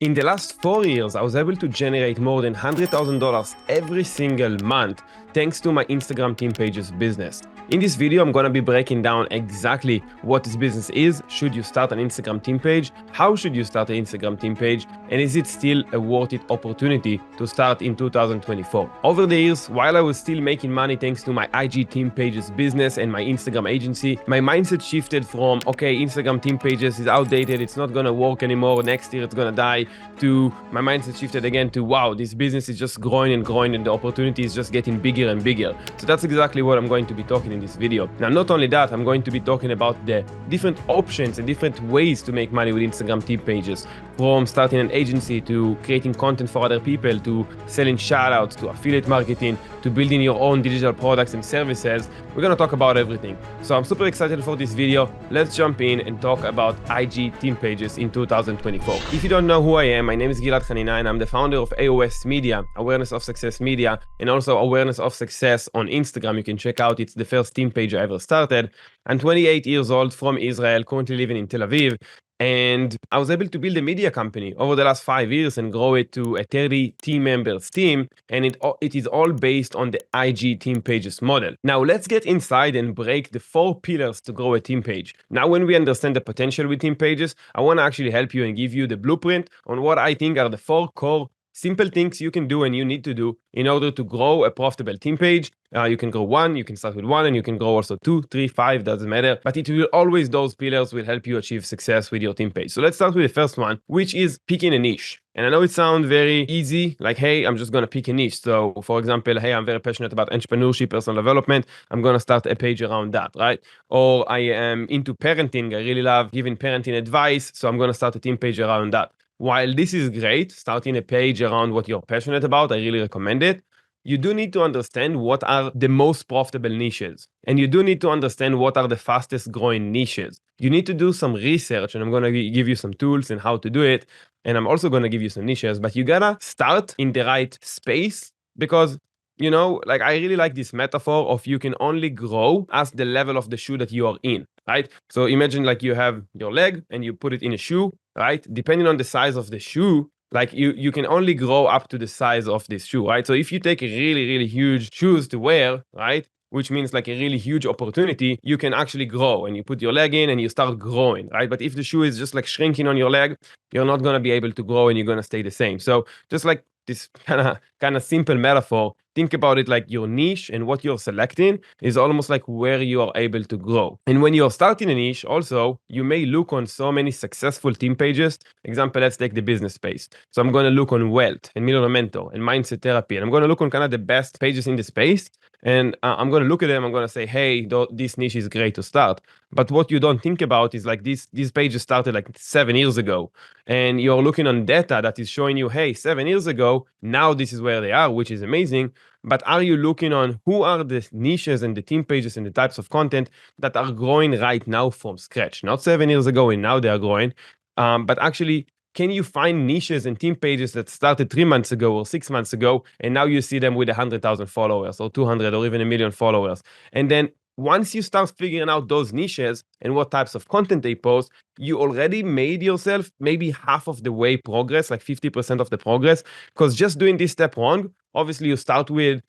In the last 4 years, I was able to generate more than $100,000 every single month thanks to my Instagram team pages business. In this video, I'm going to be breaking down exactly what this business is, should you start an Instagram team page, how should you start an Instagram team page, and is it still a worth it opportunity to start in 2024. Over the years, while I was still making money thanks to my IG team pages business and my Instagram agency, my mindset shifted from, okay, Instagram team pages is outdated, it's not going to work anymore, next year it's going to die, to my mindset shifted again to, wow, this business is just growing and growing and the opportunity is just getting bigger and bigger. So that's exactly what I'm going to be talking in this video. Now, not only that, I'm going to be talking about the different options and different ways to make money with Instagram team pages, from starting an agency to creating content for other people, to selling shoutouts, to affiliate marketing, to building your own digital products and services. We're going to talk about everything. So I'm super excited for this video. Let's jump in and talk about IG team pages in 2024. If you don't know who I am, my name is Gilad Hanina and I'm the founder of AOS Media, Awareness of Success Media, and also Awareness of Success on Instagram. You can check out, it's the first team page I ever started. I'm 28 years old from Israel, currently living in Tel Aviv. And I was able to build a media company over the last 5 years and grow it to a 30 team members team. And it is all based on the IG team pages model. Now let's get inside and break the 4 pillars to grow a team page. Now, when we understand the potential with team pages, I want to actually help you and give you the blueprint on what I think are the 4 core simple things you can do and you need to do in order to grow a profitable team page. You can grow one, you can start with one, and you can grow also 2, 3, 5, doesn't matter. But it will always, those pillars will help you achieve success with your team page. So let's start with the first one, which is picking a niche. And I know it sounds very easy, like, hey, I'm just going to pick a niche. So for example, hey, I'm very passionate about entrepreneurship, personal development. I'm going to start a page around that, right? Or I am into parenting. I really love giving parenting advice. So I'm going to start a team page around that. While this is great, starting a page around what you're passionate about, I really recommend it. You do need to understand what are the most profitable niches. And you do need to understand what are the fastest growing niches. You need to do some research, and I'm going to give you some tools and how to do it. And I'm also going to give you some niches, but you gotta start in the right space because, you know, like I really like this metaphor of you can only grow as the level of the shoe that you are in, right? So imagine like you have your leg and you put it in a shoe, right? Depending on the size of the shoe, like you can only grow up to the size of this shoe, right? So if you take a really, really huge shoes to wear, right? Which means like a really huge opportunity, you can actually grow and you put your leg in and you start growing, right? But if the shoe is just like shrinking on your leg, you're not going to be able to grow and you're going to stay the same. So just like this kind of simple metaphor, think about it like your niche and what you're selecting is almost like where you are able to grow. And when you're starting a niche, also, you may look on so many successful team pages. Example, let's take the business space. So I'm going to look on wealth and Millionaire Mentor and mindset therapy. And I'm going to look on kind of the best pages in the space. And I'm going to look at them. I'm going to say, hey, this niche is great to start. But what you don't think about is like these pages started like 7 years ago. And you're looking on data that is showing you, hey, 7 years ago, now this is where they are, which is amazing. But are you looking on who are the niches and the team pages and the types of content that are growing right now from scratch? Not 7 years ago and now they are growing. But actually, can you find niches and team pages that started 3 months ago or 6 months ago, and now you see them with 100,000 followers or 200 or even 1 million followers? And then once you start figuring out those niches and what types of content they post, you already made yourself maybe half of the way progress, like 50% of the progress, because just doing this step wrong, obviously you start with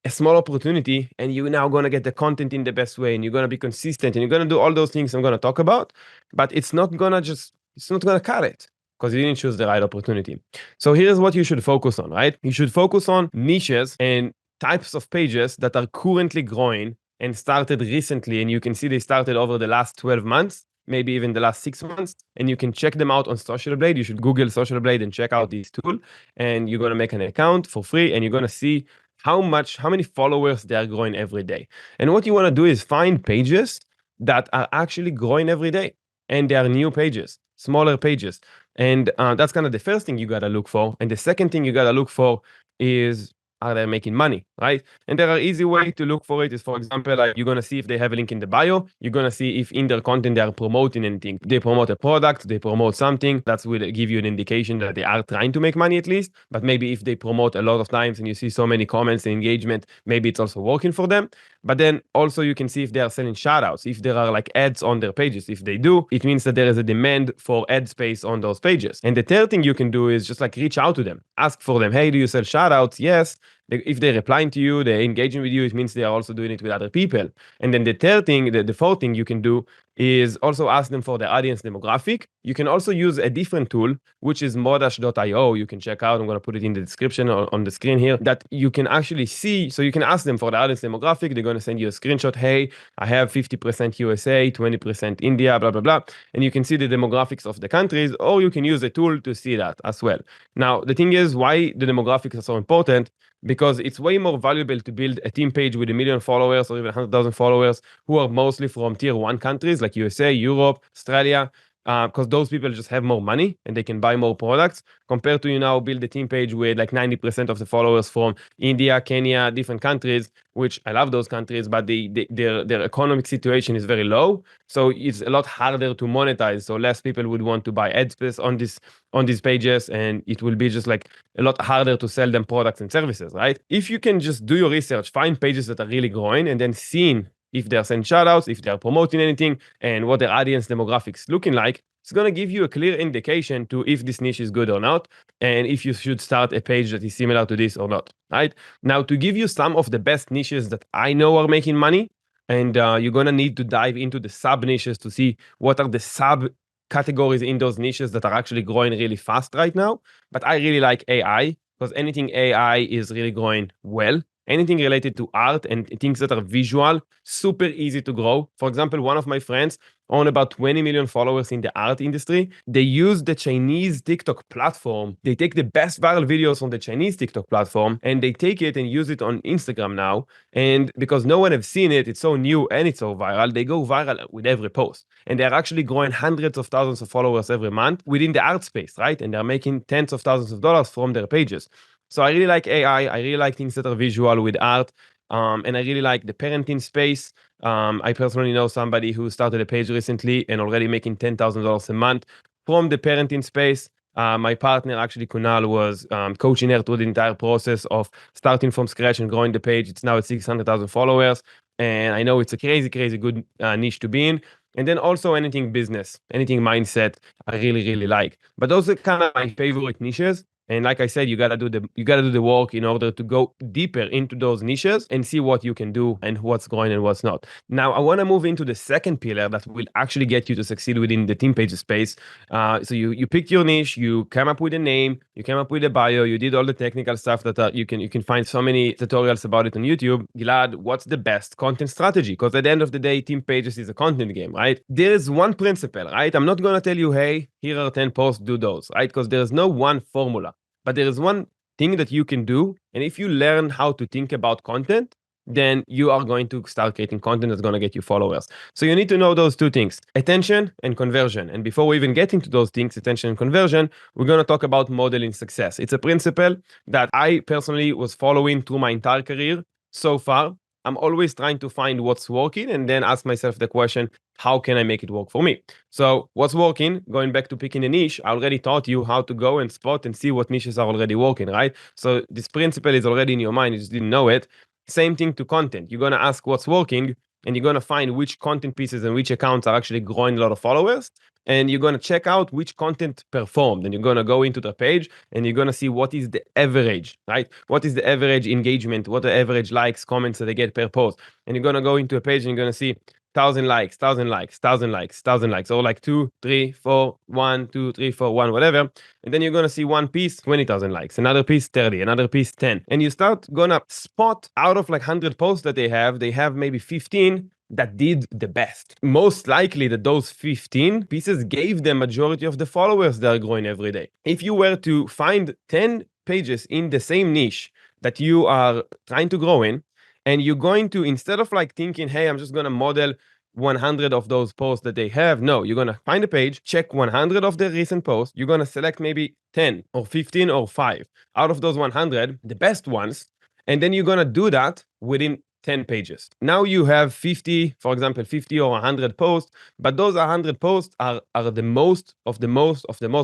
a small opportunity and you're now going to get the content in the best way and you're going to be consistent and you're going to do all those things I'm going to talk about, but it's not going to cut it because you didn't choose the right opportunity. So here's what you should focus on, right? You should focus on niches and types of pages that are currently growing and started recently. And you can see they started over the last 12 months, maybe even the last 6 months. And you can check them out on Social Blade. You should Google Social Blade and check out this tool. And you're going to make an account for free. And you're going to see how many followers they are growing every day. And what you want to do is find pages that are actually growing every day. And they are new pages, smaller pages. And that's kind of the first thing you got to look for. And the second thing you got to look for is are they making money, right? And there are easy way to look for it is, for example, like you're gonna see if they have a link in the bio. You're gonna see if in their content they are promoting anything. They promote a product, they promote something. That will give you an indication that they are trying to make money at least. But maybe if they promote a lot of times and you see so many comments and engagement, maybe it's also working for them. But then also you can see if they are selling shoutouts, if there are like ads on their pages. If they do, it means that there is a demand for ad space on those pages. And the third thing you can do is just like reach out to them, ask for them, hey, do you sell shoutouts? Yes. If they're replying to you, they're engaging with you, it means they are also doing it with other people. And then the third thing, the fourth thing you can do is also ask them for the audience demographic. You can also use a different tool, which is modash.io. You can check out. I'm going to put it in the description or on the screen here that you can actually see. So you can ask them for the audience demographic. They're going to send you a screenshot. Hey, I have 50% USA, 20% India, blah, blah, blah. And you can see the demographics of the countries, or you can use a tool to see that as well. Now, the thing is why the demographics are so important, because it's way more valuable to build a team page with 1 million followers or even 100,000 followers who are mostly from tier 1 countries like USA, Europe, Australia, because those people just have more money and they can buy more products compared to you now build a team page with like 90% of the followers from India, Kenya, different countries, which I love those countries, but their economic situation is very low. So it's a lot harder to monetize. So less people would want to buy ad space on these pages, and it will be just like a lot harder to sell them products and services, right? If you can just do your research, find pages that are really growing, and then seeing if they're sending shoutouts, if they're promoting anything, and what their audience demographics looking like, it's going to give you a clear indication to if this niche is good or not, and if you should start a page that is similar to this or not, right? Now, to give you some of the best niches that I know are making money, and you're going to need to dive into the sub niches to see what are the sub categories in those niches that are actually growing really fast right now. But I really like AI because anything AI is really growing well. Anything related to art and things that are visual, super easy to grow. For example, one of my friends own about 20 million followers in the art industry. They use the Chinese TikTok platform. They take the best viral videos from the Chinese TikTok platform and they take it and use it on Instagram now. And because no one has seen it, it's so new and it's so viral, they go viral with every post. And they're actually growing hundreds of thousands of followers every month within the art space, right? And they're making tens of thousands of dollars from their pages. So I really like AI. I really like things that are visual with art. And I really like the parenting space. I personally know somebody who started a page recently and already making $10,000 a month from the parenting space. My partner, actually, Kunal, was coaching her through the entire process of starting from scratch and growing the page. It's now at 600,000 followers. And I know it's a crazy, crazy good niche to be in. And then also anything business, anything mindset, I really, really like. But those are kind of my favorite niches. And like I said, you gotta do the work in order to go deeper into those niches and see what you can do and what's going and what's not. Now, I want to move into the second pillar that will actually get you to succeed within the team page space. So you picked your niche, you came up with a name, you came up with a bio, you did all the technical stuff that you can find so many tutorials about it on YouTube. Gilad, what's the best content strategy? Because at the end of the day, team pages is a content game, right? There is one principle, right? I'm not gonna tell you, hey, here are 10 posts, do those, right? Because there's no one formula. But there is one thing that you can do. And if you learn how to think about content, then you are going to start creating content that's going to get you followers. So you need to know those two things, attention and conversion. And before we even get into those things, attention and conversion, we're going to talk about modeling success. It's a principle that I personally was following through my entire career so far. I'm always trying to find what's working and then ask myself the question, how can I make it work for me? So what's working? Going back to picking a niche, I already taught you how to go and spot and see what niches are already working, right? So this principle is already in your mind, you just didn't know it. Same thing to content. You're going to ask what's working and you're going to find which content pieces and which accounts are actually growing a lot of followers. And you're going to check out which content performed. And you're going to go into the page and you're going to see what is the average, right? What is the average engagement? What the average likes, comments that they get per post? And you're going to go into a page and you're going to see 1,000 likes, 1,000 likes, 1,000 likes, 1,000 likes, or like 2, 3, 4, 1, 2, 3, 4, 1, whatever. And then you're going to see one piece, 20,000 likes, another piece, 30, another piece, 10. And you start going to spot out of like 100 posts that they have maybe 15 that did the best. Most likely that those 15 pieces gave the majority of the followers that are growing every day. If you were to find 10 pages in the same niche that you are trying to grow in, and you're going to, instead of like thinking, hey, I'm just going to model 100 of those posts that they have. No, you're going to find a page, check 100 of the recent posts. You're going to select maybe 10 or 15 or 5 out of those 100, the best ones, And then you're going to do that within 10 pages. Now you have 50, for example, 50 or 100 posts, but those 100 posts are the most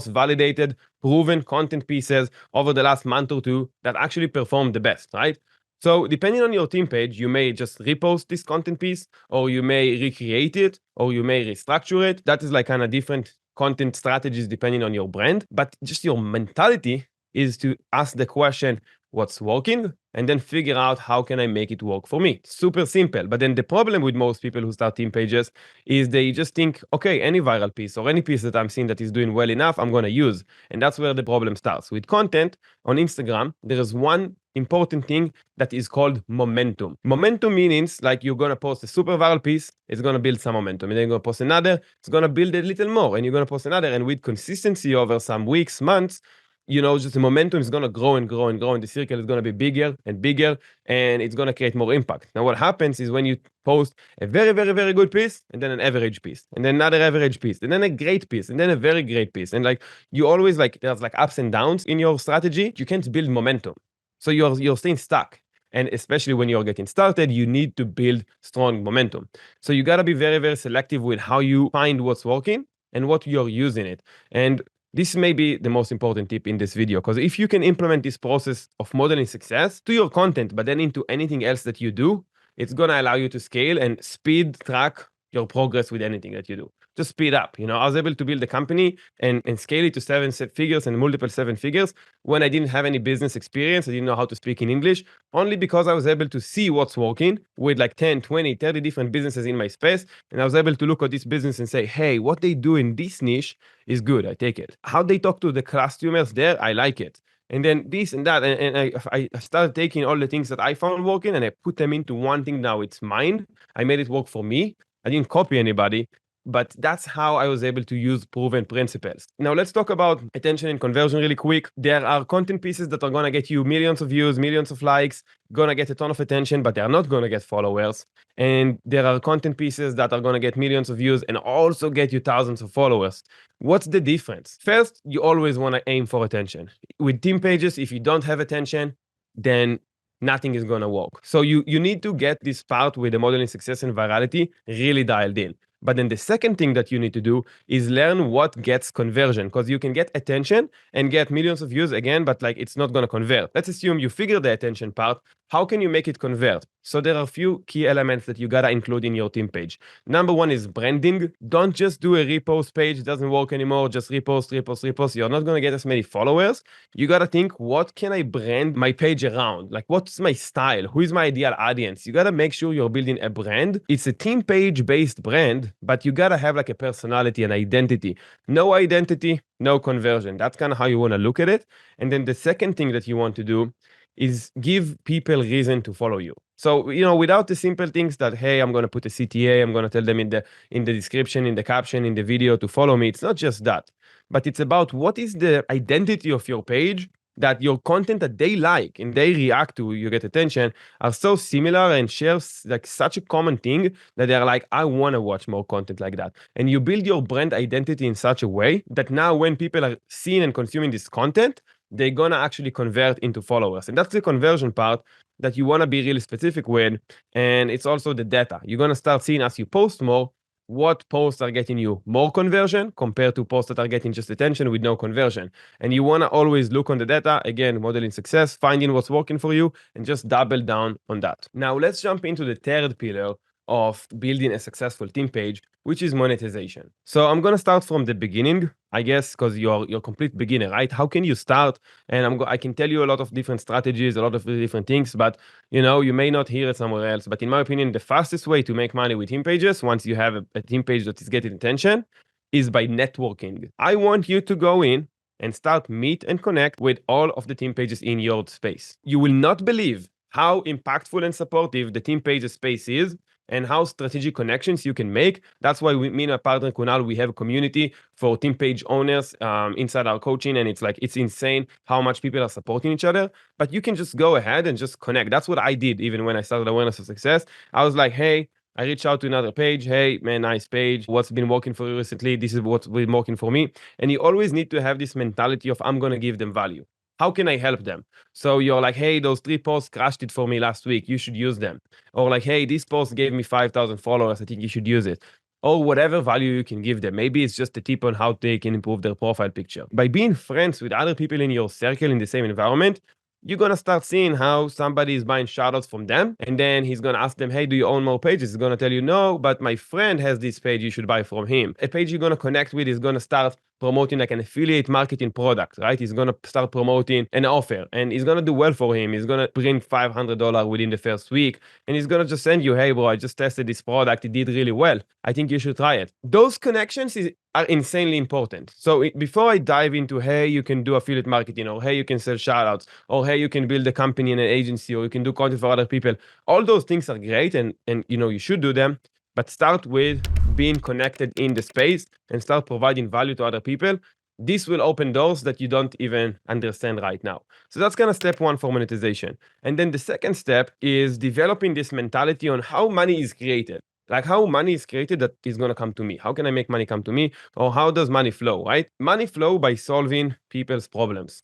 validated, proven content pieces over the last month or two that actually perform the best, right? So depending on your team page, you may just repost this content piece, or you may recreate it, or you may restructure it. That is like kind of different content strategies depending on your brand. But just your mentality is to ask the question, what's working, and then figure out how can I make it work for me. Super simple. But then the problem with most people who start team pages is they just think, okay, any viral piece or any piece that I'm seeing that is doing well enough, I'm going to use. And that's where the problem starts. With content on Instagram, there is one important thing that is called momentum. Momentum means like you're going to post a super viral piece, it's going to build some momentum. And then you're going to post another, it's going to build a little more. And you're going to post another. And with consistency over some weeks, months, just the momentum is going to grow and grow and grow, and the circle is going to be bigger and bigger, and it's going to create more impact. Now, what happens is when you post a very, very, very good piece, and then an average piece, and then another average piece, and then a great piece, and then a very great piece, and like you always there's like ups and downs in your strategy, you can't build momentum. So you're staying stuck. And especially when you're getting started, you need to build strong momentum. So you got to be very, very selective with how you find what's working and what you're using it. And this may be the most important tip in this video, because if you can implement this process of modeling success to your content, but then into anything else that you do, it's going to allow you to scale and speed track your progress with anything that you do. Just speed up. I was able to build a company and scale it to 7 figures and multiple 7 figures when I didn't have any business experience. I didn't know how to speak in English, only because I was able to see what's working with like 10, 20, 30 different businesses in my space. And I was able to look at this business and say, hey, what they do in this niche is good. I take it. How they talk to the customers there, I like it. And then this and that. And I started taking all the things that I found working and I put them into one thing. Now it's mine. I made it work for me. I didn't copy anybody, but that's how I was able to use proven principles. Now let's talk about attention and conversion really quick. There are content pieces that are going to get you millions of views, millions of likes, going to get a ton of attention, but they're not going to get followers. And there are content pieces that are going to get millions of views and also get you thousands of followers. What's the difference? First, you always want to aim for attention. With team pages, if you don't have attention, then nothing is going to work. So you need to get this part with the modeling success and virality really dialed in. But then the second thing that you need to do is learn what gets conversion, because you can get attention and get millions of views again, but like it's not going to convert. Let's assume you figure the attention part. How can you make it convert? So there are a few key elements that you got to include in your team page. Number one is branding. Don't just do a repost page. It doesn't work anymore. Just repost, repost, repost. You're not going to get as many followers. You got to think, what can I brand my page around? Like, what's my style? Who is my ideal audience? You got to make sure you're building a brand. It's a team page based brand, but you got to have like a personality and identity. No identity, no conversion. That's kind of how you want to look at it. And then the second thing that you want to do is give people reason to follow you. So, without the simple things that, hey, I'm going to put a CTA, I'm going to tell them in the description, in the caption, in the video to follow me. It's not just that, but it's about what is the identity of your page, that your content that they like and they react to, you get attention, are so similar and share like such a common thing that they're like, I want to watch more content like that. And you build your brand identity in such a way that now when people are seeing and consuming this content, they're going to actually convert into followers. And that's the conversion part that you want to be really specific with. And it's also the data. You're going to start seeing as you post more, what posts are getting you more conversion compared to posts that are getting just attention with no conversion. And you want to always look on the data, again, modeling success, finding what's working for you, and just double down on that. Now, let's jump into the third pillar of building a successful team page, which is monetization. So I'm going to start from the beginning, I guess, because you're a complete beginner, right? How can you start? And I can tell you a lot of different strategies, a lot of different things, but you may not hear it somewhere else. But in my opinion, the fastest way to make money with team pages, once you have a team page that is getting attention, is by networking. I want you to go in and start meet and connect with all of the team pages in your space. You will not believe how impactful and supportive the team pages space is, and how strategic connections you can make. That's why me and my partner Kunal, we have a community for team page owners inside our coaching, and it's insane how much people are supporting each other. But you can just go ahead and just connect. That's what I did even when I started Awareness of Success. I was like, hey, I reached out to another page. Hey, man, nice page. What's been working for you recently? This is what's been working for me. And you always need to have this mentality of I'm going to give them value. How can I help them? So you're like, hey, those 3 posts crashed it for me last week. You should use them. Or like, hey, this post gave me 5,000 followers. I think you should use it. Or whatever value you can give them. Maybe it's just a tip on how they can improve their profile picture. By being friends with other people in your circle in the same environment, you're gonna start seeing how somebody is buying shoutouts from them, and then he's gonna ask them, hey, do you own more pages? He's gonna tell you, no, but my friend has this page, you should buy from him. A page you're gonna connect with is gonna start promoting like an affiliate marketing product, right? He's gonna start promoting an offer, and he's gonna do well for him. He's gonna bring $500 within the first week, and he's gonna just send you, hey, bro, I just tested this product, it did really well. I think you should try it. Those connections are insanely important. So before I dive into, hey, you can do affiliate marketing, or hey, you can sell shoutouts, or hey, you can build a company and an agency, or you can do content for other people. All those things are great, and you should do them, but start with being connected in the space and start providing value to other people. This will open doors that you don't even understand right now. So that's kind of step one for monetization. And then the second step is developing this mentality on how money is created. Like how money is created that is going to come to me. How can I make money come to me? Or how does money flow, right? Money flow by solving people's problems.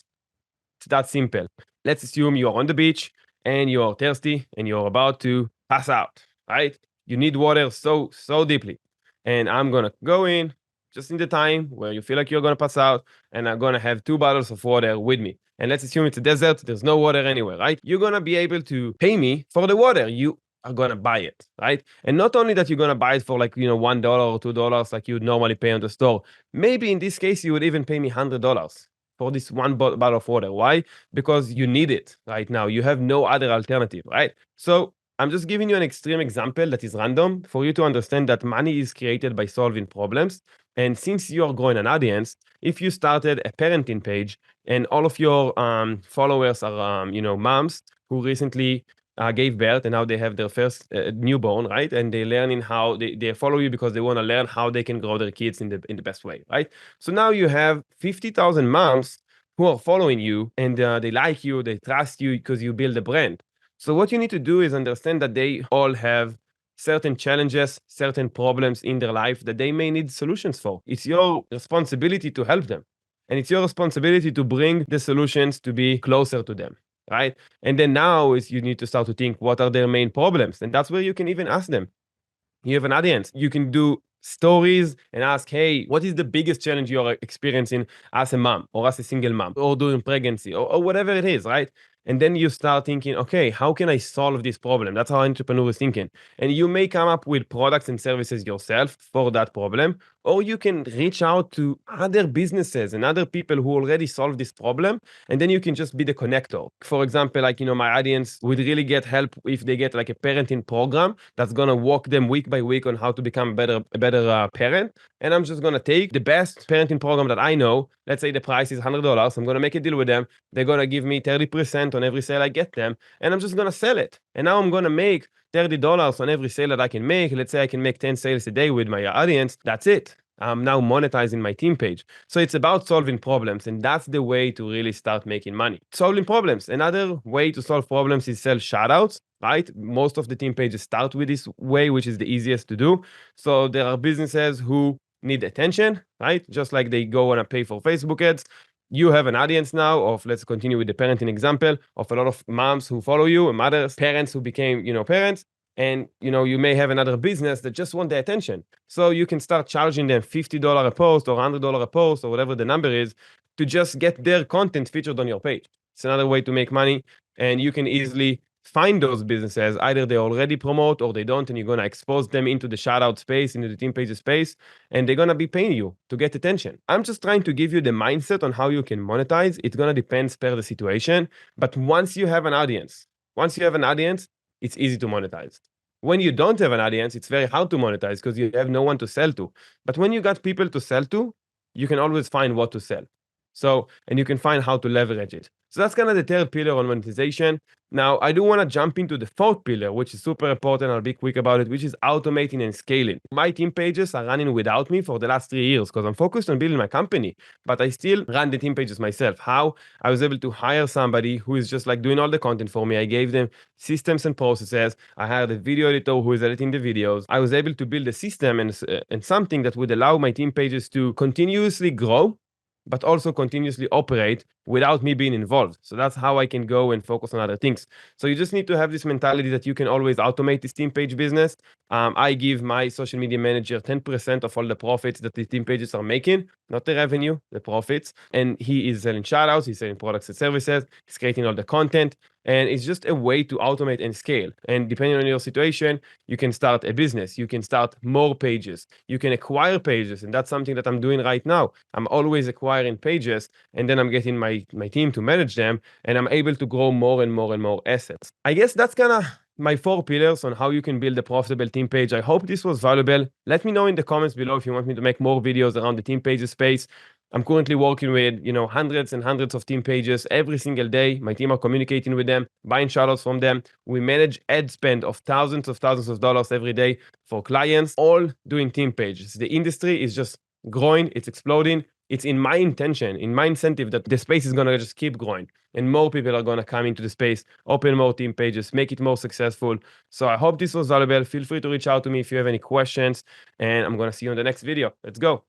It's that simple. Let's assume you're on the beach and you're thirsty and you're about to pass out, right? You need water so deeply. And I'm going to go in just in the time where you feel like you're going to pass out, and I'm going to have 2 bottles of water with me. And let's assume it's a desert, there's no water anywhere, right? You're going to be able to pay me for the water. You are going to buy it, right? And not only that, you're going to buy it for like, $1 or $2 like you would normally pay on the store. Maybe in this case, you would even pay me $100 for this one bottle of water. Why? Because you need it right now. You have no other alternative, right? So I'm just giving you an extreme example that is random for you to understand that money is created by solving problems. And since you are growing an audience, if you started a parenting page and all of your followers are, moms who recently gave birth and now they have their first newborn, right? And they're learning how they follow you because they want to learn how they can grow their kids in the best way, right? So now you have 50,000 moms who are following you, and they like you, they trust you because you build a brand. So what you need to do is understand that they all have certain challenges, certain problems in their life that they may need solutions for. It's your responsibility to help them. And it's your responsibility to bring the solutions to be closer to them, right? And then now is you need to start to think, what are their main problems? And that's where you can even ask them. You have an audience. You can do stories and ask, hey, what is the biggest challenge you're experiencing as a mom or as a single mom or during pregnancy or whatever it is, right? And then you start thinking, okay, how can I solve this problem? That's how entrepreneur is thinking. And you may come up with products and services yourself for that problem, or you can reach out to other businesses and other people who already solve this problem, and then you can just be the connector. For example, like, my audience would really get help if they get like a parenting program that's going to walk them week by week on how to become a better parent. And I'm just going to take the best parenting program that I know. Let's say the price is $100. I'm going to make a deal with them. They're going to give me 30% on every sale I get them, and I'm just going to sell it. And now I'm going to make $30 on every sale that I can make. Let's say I can make 10 sales a day with my audience. That's it. I'm now monetizing my team page. So it's about solving problems, and that's the way to really start making money. Solving problems. Another way to solve problems is sell shoutouts, right? Most of the team pages start with this way, which is the easiest to do. So there are businesses who need attention, right? Just like they go and pay for Facebook ads. You have an audience now of, let's continue with the parenting example, of a lot of moms who follow you, mothers, parents who became, parents. And, you may have another business that just want the attention. So you can start charging them $50 a post or $100 a post or whatever the number is to just get their content featured on your page. It's another way to make money, and you can easily find those businesses. Either they already promote or they don't, and you're going to expose them into the shoutout space, into the team pages space, and they're going to be paying you to get attention. I'm just trying to give you the mindset on how you can monetize. It's going to depend per the situation, but once you have an audience, it's easy to monetize. When you don't have an audience, it's very hard to monetize because you have no one to sell to. But when you got people to sell to, you can always find what to sell. So, and you can find how to leverage it. So that's kind of the third pillar on monetization. Now, I do want to jump into the fourth pillar, which is super important. I'll be quick about it, which is automating and scaling. My team pages are running without me for the last 3 years because I'm focused on building my company, but I still run the team pages myself. How? I was able to hire somebody who is just like doing all the content for me. I gave them systems and processes. I hired a video editor who is editing the videos. I was able to build a system and something that would allow my team pages to continuously grow but also continuously operate without me being involved. So that's how I can go and focus on other things. So you just need to have this mentality that you can always automate this team page business. I give my social media manager 10% of all the profits that the team pages are making, not the revenue, the profits. And he is selling shoutouts, he's selling products and services, he's creating all the content. And it's just a way to automate and scale. And depending on your situation, you can start a business, you can start more pages, you can acquire pages. And that's something that I'm doing right now. I'm always acquiring pages, and then I'm getting my team to manage them, and I'm able to grow more and more and more assets. I guess that's kind of my 4 pillars on how you can build a profitable team page. I hope this was valuable. Let me know in the comments below if you want me to make more videos around the team pages space. I'm currently working with, hundreds and hundreds of team pages every single day. My team are communicating with them, buying shoutouts from them. We manage ad spend of thousands of dollars every day for clients, all doing team pages. The industry is just growing, it's exploding. It's in my intention, in my incentive that the space is going to just keep growing and more people are going to come into the space, open more team pages, make it more successful. So I hope this was valuable. Feel free to reach out to me if you have any questions, and I'm going to see you in the next video. Let's go.